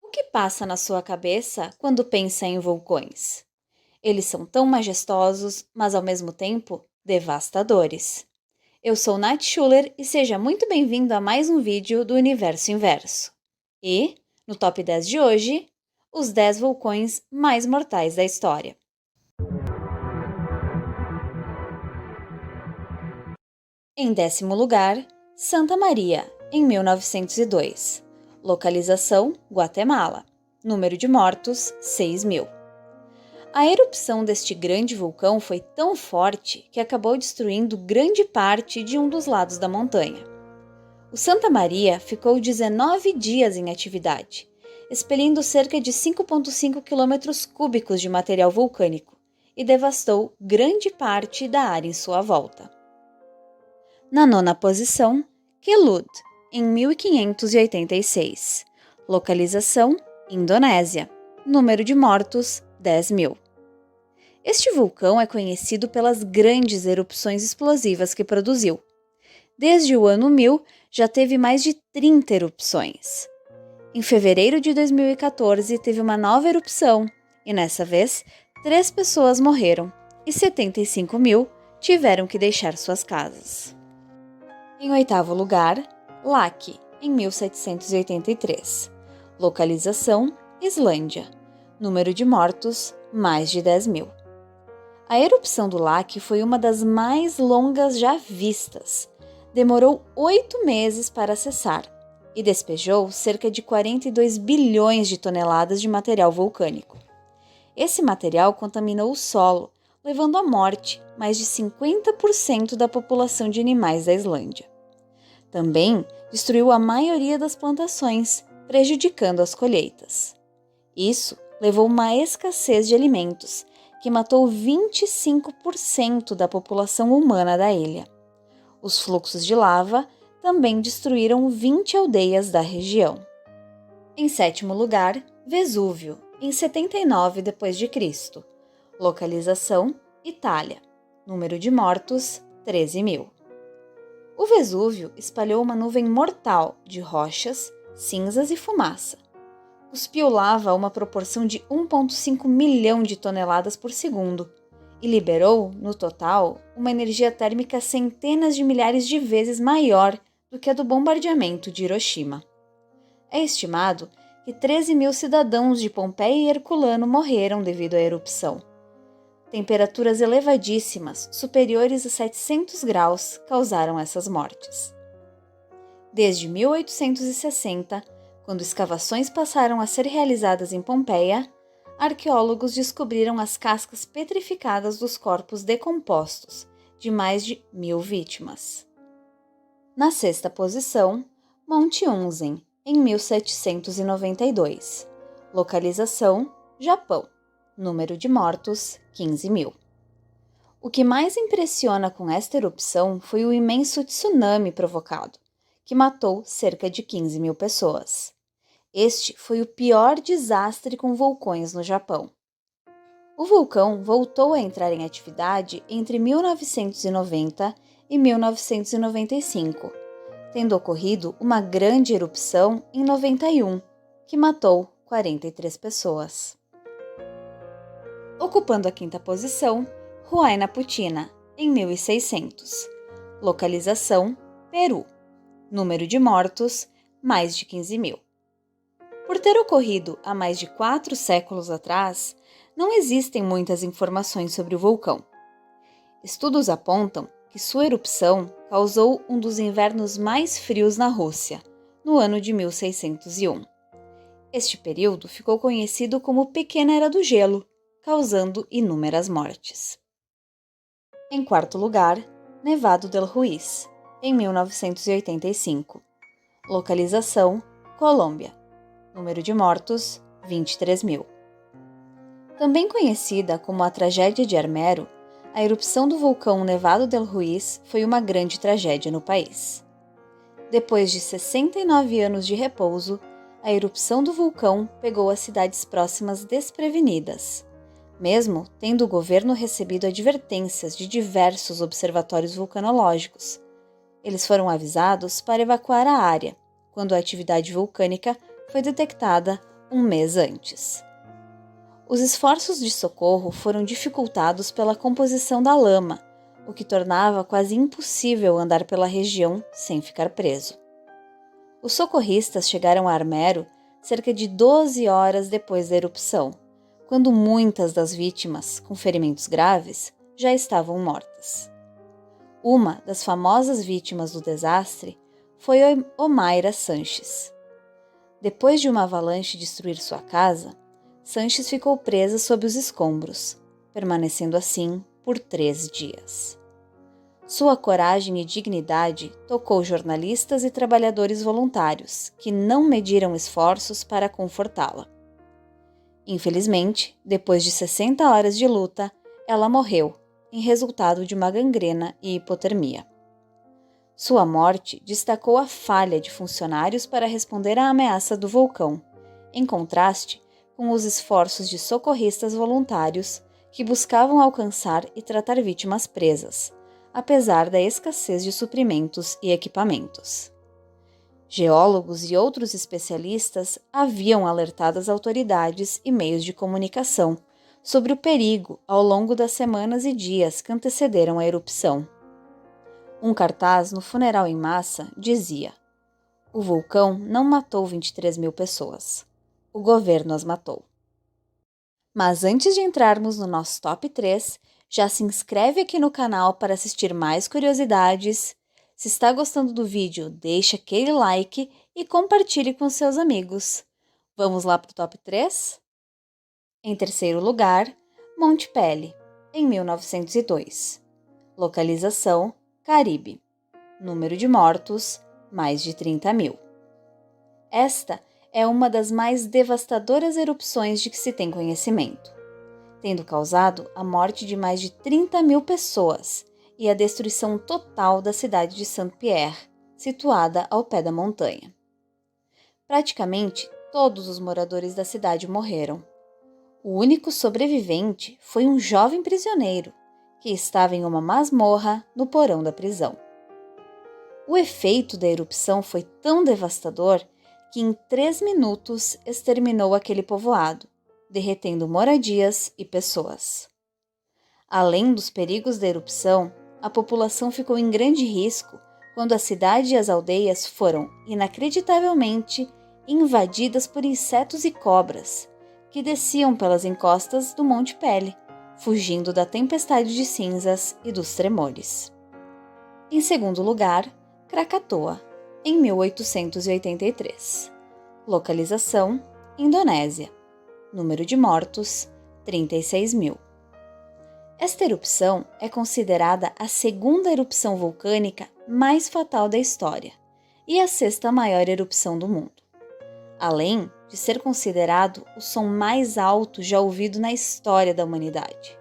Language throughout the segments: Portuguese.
O que passa na sua cabeça quando pensa em vulcões? Eles são tão majestosos, mas ao mesmo tempo devastadores. Eu sou Nath Schuller e seja muito bem-vindo a mais um vídeo do Universo Inverso. E, no Top 10 de hoje, os 10 vulcões mais mortais da história. Em 10º lugar, Santa Maria, em 1902. Localização: Guatemala. Número de mortos: 6.000. A erupção deste grande vulcão foi tão forte que acabou destruindo grande parte de um dos lados da montanha. O Santa Maria ficou 19 dias em atividade, expelindo cerca de 5,5 km³ de material vulcânico e devastou grande parte da área em sua volta. Na 9ª posição, Kelut, em 1586. Localização: Indonésia. Número de mortos: 10.000. Este vulcão é conhecido pelas grandes erupções explosivas que produziu. Desde o ano 1000, já teve mais de 30 erupções. Em fevereiro de 2014, teve uma nova erupção e, nessa vez, 3 pessoas morreram e 75.000 tiveram que deixar suas casas. Em 8º lugar, Laki, em 1783. Localização: Islândia. Número de mortos: mais de 10.000. A erupção do Laki foi uma das mais longas já vistas. Demorou 8 meses para cessar e despejou cerca de 42 bilhões de toneladas de material vulcânico. Esse material contaminou o solo, levando à morte mais de 50% da população de animais da Islândia. Também destruiu a maioria das plantações, prejudicando as colheitas. Isso levou a uma escassez de alimentos, que matou 25% da população humana da ilha. Os fluxos de lava também destruíram 20 aldeias da região. Em 7º lugar, Vesúvio, em 79 d.C. Localização: Itália. Número de mortos: 13.000. O Vesúvio espalhou uma nuvem mortal de rochas, cinzas e fumaça. Cuspiu lava a uma proporção de 1,5 milhão de toneladas por segundo e liberou, no total, uma energia térmica centenas de milhares de vezes maior do que a do bombardeamento de Hiroshima. É estimado que 13.000 cidadãos de Pompeia e Herculano morreram devido à erupção. Temperaturas elevadíssimas, superiores a 700 graus, causaram essas mortes. Desde 1860, quando escavações passaram a ser realizadas em Pompeia, arqueólogos descobriram as cascas petrificadas dos corpos decompostos de mais de 1.000 vítimas. Na 6ª posição, Monte Unzen, em 1792. Localização: Japão. Número de mortos: 15.000. O que mais impressiona com esta erupção foi o imenso tsunami provocado, que matou cerca de 15.000 pessoas. Este foi o pior desastre com vulcões no Japão. O vulcão voltou a entrar em atividade entre 1990 e 1995, tendo ocorrido uma grande erupção em 91, que matou 43 pessoas. Ocupando a 5ª posição, Huayna Puttina, em 1600. Localização: Peru. Número de mortos: mais de 15.000. Por ter ocorrido há mais de 4 séculos atrás, não existem muitas informações sobre o vulcão. Estudos apontam que sua erupção causou um dos invernos mais frios na Rússia, no ano de 1601. Este período ficou conhecido como Pequena Era do Gelo, causando inúmeras mortes. Em 4º lugar, Nevado del Ruiz, em 1985. Localização: Colômbia. Número de mortos: 23.000. Também conhecida como a Tragédia de Armero, a erupção do vulcão Nevado del Ruiz foi uma grande tragédia no país. Depois de 69 anos de repouso, a erupção do vulcão pegou as cidades próximas desprevenidas, mesmo tendo o governo recebido advertências de diversos observatórios vulcanológicos, Eles foram avisados para evacuar a área, quando a atividade vulcânica foi detectada um mês antes. Os esforços de socorro foram dificultados pela composição da lama, o que tornava quase impossível andar pela região sem ficar preso. Os socorristas chegaram a Armero cerca de 12 horas depois da erupção, quando muitas das vítimas, com ferimentos graves, já estavam mortas. Uma das famosas vítimas do desastre foi Omaira Sanches. Depois de uma avalanche destruir sua casa, Sanches ficou presa sob os escombros, permanecendo assim por 3 dias. Sua coragem e dignidade tocou jornalistas e trabalhadores voluntários, que não mediram esforços para confortá-la. Infelizmente, depois de 60 horas de luta, ela morreu, em resultado de uma gangrena e hipotermia. Sua morte destacou a falha de funcionários para responder à ameaça do vulcão, em contraste com os esforços de socorristas voluntários que buscavam alcançar e tratar vítimas presas, apesar da escassez de suprimentos e equipamentos. Geólogos e outros especialistas haviam alertado as autoridades e meios de comunicação sobre o perigo ao longo das semanas e dias que antecederam a erupção. Um cartaz no funeral em massa dizia: "O vulcão não matou 23 mil pessoas. O governo as matou." Mas antes de entrarmos no nosso top 3, já se inscreve aqui no canal para assistir mais curiosidades. Se está gostando do vídeo, deixa aquele like e compartilhe com seus amigos. Vamos lá para o top 3? Em terceiro lugar, Monte Pelly, em 1902. Localização: Caribe. Número de mortos: mais de 30 mil. Esta é uma das mais devastadoras erupções de que se tem conhecimento, tendo causado a morte de mais de 30 mil pessoas e a destruição total da cidade de Saint-Pierre, situada ao pé da montanha. Praticamente todos os moradores da cidade morreram. O único sobrevivente foi um jovem prisioneiro, que estava em uma masmorra no porão da prisão. O efeito da erupção foi tão devastador que em 3 minutos exterminou aquele povoado, derretendo moradias e pessoas. Além dos perigos da erupção, a população ficou em grande risco quando a cidade e as aldeias foram, inacreditavelmente, invadidas por insetos e cobras, que desciam pelas encostas do Monte Pelly, fugindo da tempestade de cinzas e dos tremores. Em segundo lugar, Krakatoa, em 1883. Localização: Indonésia. Número de mortos: 36 mil. Esta erupção é considerada a segunda erupção vulcânica mais fatal da história e a 6ª maior erupção do mundo, além de ser considerado o som mais alto já ouvido na história da humanidade.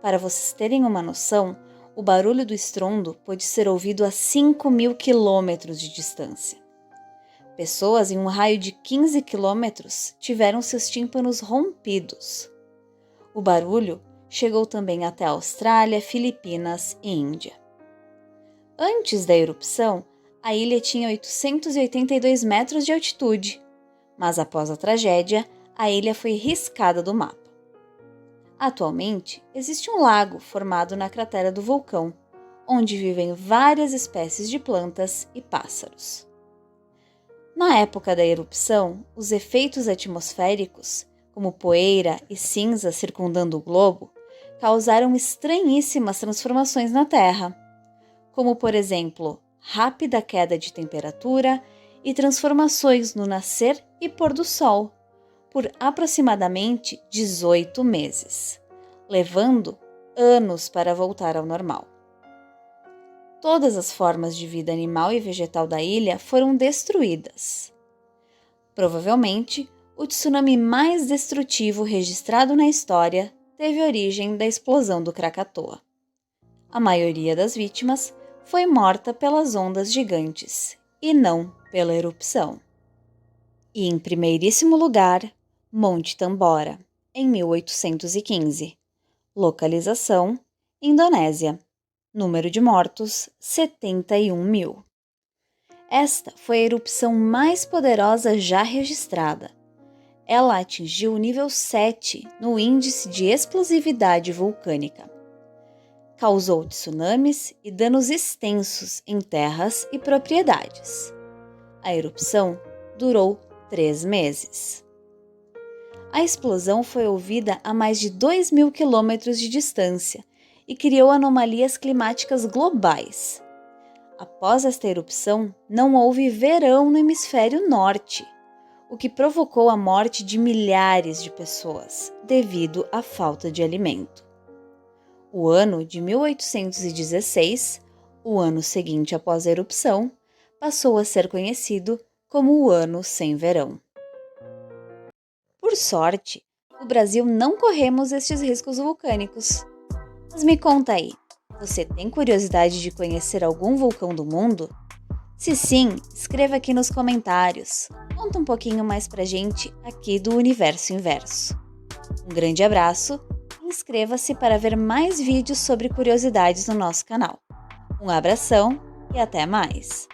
Para vocês terem uma noção, o barulho do estrondo pôde ser ouvido a 5.000 quilômetros de distância. Pessoas em um raio de 15 quilômetros tiveram seus tímpanos rompidos. O barulho chegou também até a Austrália, Filipinas e Índia. Antes da erupção, a ilha tinha 882 metros de altitude, mas após a tragédia, a ilha foi riscada do mapa. Atualmente, existe um lago formado na cratera do vulcão, onde vivem várias espécies de plantas e pássaros. Na época da erupção, os efeitos atmosféricos, como poeira e cinza circundando o globo, causaram estranhíssimas transformações na Terra, como, por exemplo, rápida queda de temperatura e transformações no nascer e pôr do sol, por aproximadamente 18 meses, levando anos para voltar ao normal. Todas as formas de vida animal e vegetal da ilha foram destruídas. Provavelmente, o tsunami mais destrutivo registrado na história teve origem da explosão do Krakatoa. A maioria das vítimas foi morta pelas ondas gigantes e não pela erupção. E em primeiríssimo lugar, Monte Tambora, em 1815. Localização: Indonésia. Número de mortos: 71 mil. Esta foi a erupção mais poderosa já registrada. Ela atingiu o nível 7 no índice de explosividade vulcânica. Causou tsunamis e danos extensos em terras e propriedades. A erupção durou 3 meses. A explosão foi ouvida a mais de 2.000 quilômetros de distância e criou anomalias climáticas globais. Após esta erupção, não houve verão no hemisfério norte, o que provocou a morte de milhares de pessoas devido à falta de alimento. O ano de 1816, o ano seguinte após a erupção, passou a ser conhecido como o Ano Sem Verão. Por sorte, no Brasil não corremos estes riscos vulcânicos. Mas me conta aí, você tem curiosidade de conhecer algum vulcão do mundo? Se sim, escreva aqui nos comentários. Conta um pouquinho mais pra gente aqui do Universo Inverso. Um grande abraço e inscreva-se para ver mais vídeos sobre curiosidades no nosso canal. Um abração e até mais!